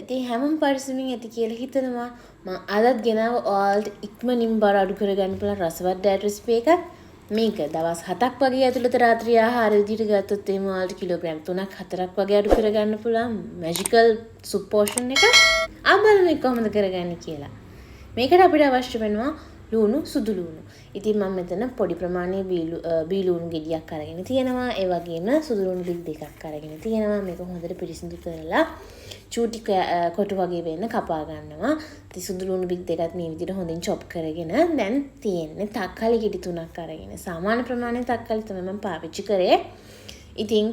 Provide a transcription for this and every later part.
ඉතින් හැමෝම පරිස්සමින් ඇති කියලා හිතනවා. මම අදත් ගෙනාව ඔයාලට ඉක්මනින් බර අඩු කරගන්න පුළුවන් රසවත් ඩයට් රෙසිපි එකක්. මේක දවස් 7ක් වගේ ඇතුළත රාත්‍රී ආහාර විදිහට ගත්තොත් එහෙම ඔයාලට කිලෝග්‍රෑම් 3ක් 4ක් වගේ අඩු කරගන්න පුළුවන් මැජිකල් සුප් පෝෂන් එක. ආබල් මේ කොහොමද කරගන්නේ කියලා. මේකට අපිට අවශ්‍ය වෙනවා ලුණු සුදු ලුණු. ඉතින් මම මෙතන පොඩි ප්‍රමාණයේ බී ලුණු ගෙඩියක් අරගෙන තියෙනවා. ඒ වගේම සුදු ලුණු ලික් දෙකක් අරගෙන තියෙනවා. මේක හොඳට පිරිසිදු කරලා චූටි කොටු වගේ වෙන්න කපා ගන්නවා. ඉතින් සුදු ලුණු ලික් දෙකත් මේ විදිහට හොඳින් චොප් කරගෙන දැන් තියෙන්නේ තක්කාලි ගෙඩි 3ක් අරගෙන. සාමාන්‍ය ප්‍රමාණයේ තක්කාලි තමයි මම පාවිච්චි කරේ. ඉතින්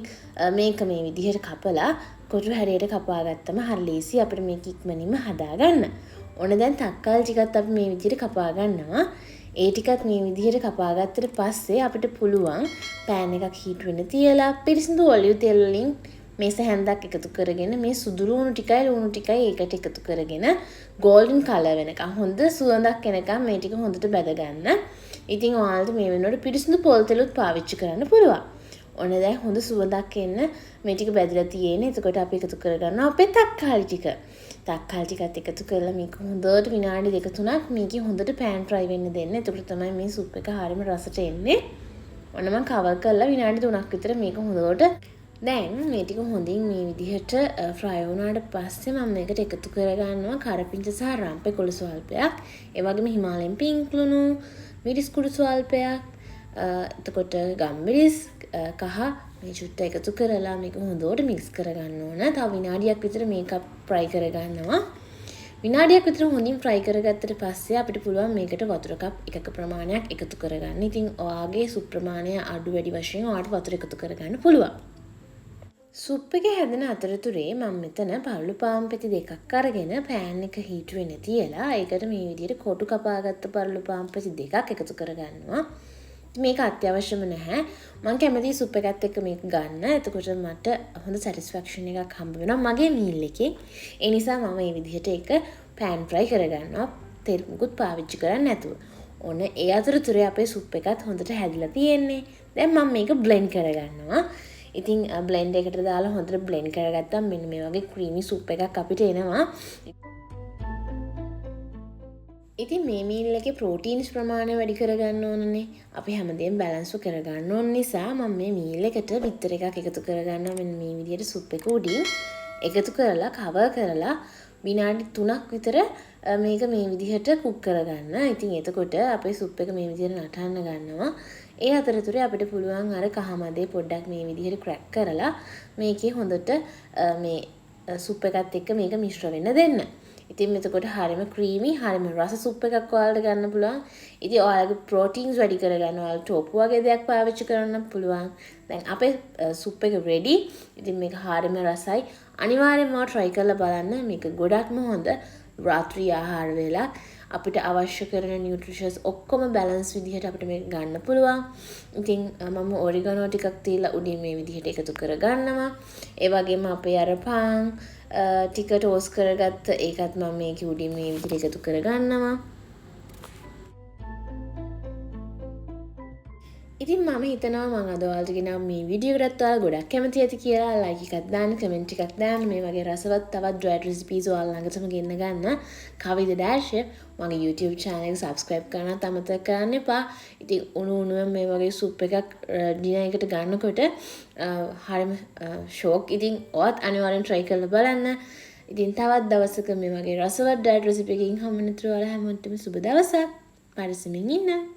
මේක මේ විදිහට කපලා කොටු හැරයට කපා ගත්තම හරි ලේසි අපිට මේක ඉක්මනින්ම හදා ගන්න. ඔන්න දැන් තක්කාලි ටිකත් අපි මේ විදිහට කපා ගන්නවා. ඒ ටිකත් මේ විදිහට කපා ගත්තට පස්සේ අපිට පුළුවන් පෑන් එකක් හීට් වෙන්න තියලා පිරිසිදු ඔලිව් තෙල් වලින් මේස හැන්දක් එකතු කරගෙන මේ සුදු ලුණු ටිකයි ලුණු ටිකයි ඒකට එකතු කරගෙන golden color වෙනකම් හොඳ සුවඳක් එනකම් මේ ටික හොඳට බැද ගන්න. ඉතින් ඔයාලට මේ වෙනකොට පිරිසිදු පොල් තෙලුත් පාවිච්චි කරන්න පුළුවන්. ඔන්න දැන් හොඳ සුවඳක් එන්න මේ ටික බැදලා තියෙන්නේ. එතකොට අපි එකතු කරගන්නවා අපේ තක්කාලි ටික. තක්කාලි ටිකත් එකතු කරලා මේක හොඳට විනාඩි 2-3ක් මේකේ හොඳට පෑන් ෆ්‍රයි වෙන්න දෙන්න. එතකොට තමයි මේ සුප් එක හරියම රසට එන්නේ. ඔන්න මම කවර් කරලා විනාඩි 3ක් විතර මේක හොඳට දැන් මේ ටික හොඳින් මේ විදිහට ෆ්‍රයි වුණාට පස්සේ මම මේකට එකතු කරගන්නවා කරපිංච සහ රම්පේ කොළ ස්වල්පයක්. ඒ වගේම හිමාලයන් පින්ක් ලුණු, මිරිස් කුඩු ස්වල්පයක්, එතකොට ගම්මිරිස් කහ මේ චුට්ට එකතු කරලා මේක හොඳට මික්ස් කරගන්න ඕන. තව විනාඩියක් විතර මේක ෆ්‍රයි කරගන්නවා. විනාඩියක් විතර හොඳින් ෆ්‍රයි කරගත්තට පස්සේ අපිට පුළුවන් මේකට වතුර කප් එකක ප්‍රමාණයක් එකතු කරගන්න. ඉතින් ඔයාගේ සුප් ප්‍රමාණය අඩු වැඩි වශයෙන් ඔයාට වතුර එකතු කරගන්න පුළුවන්. සුප් එක හැදෙන අතරතුරේ මම මෙතන පරළු පාන් පෙති දෙකක් අරගෙන පෑන් එක හීට් වෙන්න තියලා ඒකට මේ විදිහට කොටු කපාගත්ත පරළු පාන් පෙති දෙකක් එකතු කරගන්නවා. මේක අත්‍යවශ්‍යම නැහැ. මම කැමති සුප් එකත් එක්ක මේක ගන්න. එතකොට මට හොඳ සැටිස්ෆැක්ෂන් එකක් හම්බ වෙනවා මගේ මීල් එකේ. ඒ නිසා මම මේ විදිහට ඒක පෑන් ෆ්‍රයි කරගන්නවා. තෙල් මුකුත් පාවිච්චි කරන්නේ නැතුව. ඔන්න ඒ අතරතුරේ අපේ සුප් එකත් හොඳට හැදිලා තියෙන්නේ. දැන් මම මේක බ්ලෙන්ඩ් කරගන්නවා. ඉතින් බ්ලෙන්ඩ් එකට දාලා හොඳට බ්ලෙන්ඩ් කරගත්තාම මෙන්න මේ වගේ ක්‍රීමි සුප් එකක් අපිට එනවා. ඉතින් මේ මීල් එකේ ප්‍රෝටීන්ස් ප්‍රමාණය වැඩි කරගන්න ඕනනේ. අපි හැමදේම බැලන්ස් කරගන්න ඕන නිසා මම මේ මීල් එකට බිත්තර එකක් එකතු කරගන්නවා. මෙන්න මේ විදිහට සුප් එක උඩින් එකතු කරලා කවර් කරලා විනාඩි 3ක් විතර මේක මේ විදිහට කුක් කරගන්න. ඉතින් එතකොට අපේ සුප් එක මේ විදිහට නටන්න ගන්නවා. ඒ අතරතුරේ අපිට පුළුවන් අර කහමදේ පොඩ්ඩක් මේ විදිහට ක්‍රැක් කරලා මේකේ හොඳට මේ සුප් එකත් එක්ක මේක මිශ්‍ර වෙන්න දෙන්න. ඉතින් එතකොට හරියම ක්‍රීමි හරියම රස සුප් එකක් ඔයාලට ගන්න පුළුවන්. ඉතින් ඔයාලගේ ප්‍රෝටීන්ස් වැඩි කරගන්න ඔයාලට ටෝපු වගේ දෙයක් පාවිච්චි කරන්න පුළුවන්. දැන් අපේ සුප් එක රෙඩි. ඉතින් මේක හරියම රසයි. අනිවාර්යෙන්ම try කරලා බලන්න. මේක ගොඩක්ම හොඳ රාත්‍රී ආහාර වේලක්. අපිට අවශ්‍ය කරන නියුට්‍රිෂන්ස් ඔක්කොම බැලන්ස් විදිහට අපිට මේක ගන්න පුළුවන්. ඉතින් මම ඔරිගනෝ ටිකක් තියලා උඩින් මේ විදිහට එකතු කරගන්නවා. ඒ වගේම අපේ අර පාන් ටික ටෝස් කරගත්ත ඒකත් මම මේකේ උඩින් මේ විදිහට එකතු කරගන්නවා. ඉතින් මම හිතනවා මම අද ඔයාලට ගෙනාව මේ වීඩියෝ එකටත් ඔයාලා ගොඩක් කැමති ඇති කියලා ලයික් එකක් දාන්න කමෙන්ට් එකක් දාන්න මේ වගේ රසවත් තවත් ඩ්‍රයිඩ් රෙසිපීස් ඔයාලා ළඟටම ගෙන්න ගන්න කවිද ඩෑෂ් මගේ YouTube channel එක subscribe කරන්නත් අමතක කරන්න එපා. ඉතින් උණුවෙන් මේ වගේ සුප් එකක් ඩිනර් එකට ගන්නකොට හරිම ෂොක්. ඉතින් ඔයත් අනිවාර්යෙන් try කරලා බලන්න. ඉතින් තවත් දවසක මේ වගේ රසවත් ඩ්‍රයිඩ් රෙසිපි එකකින් හම්බ වෙනතුරු ඔයාලා හැමෝටම සුබ දවසක්. පරිස්සමින් ඉන්න.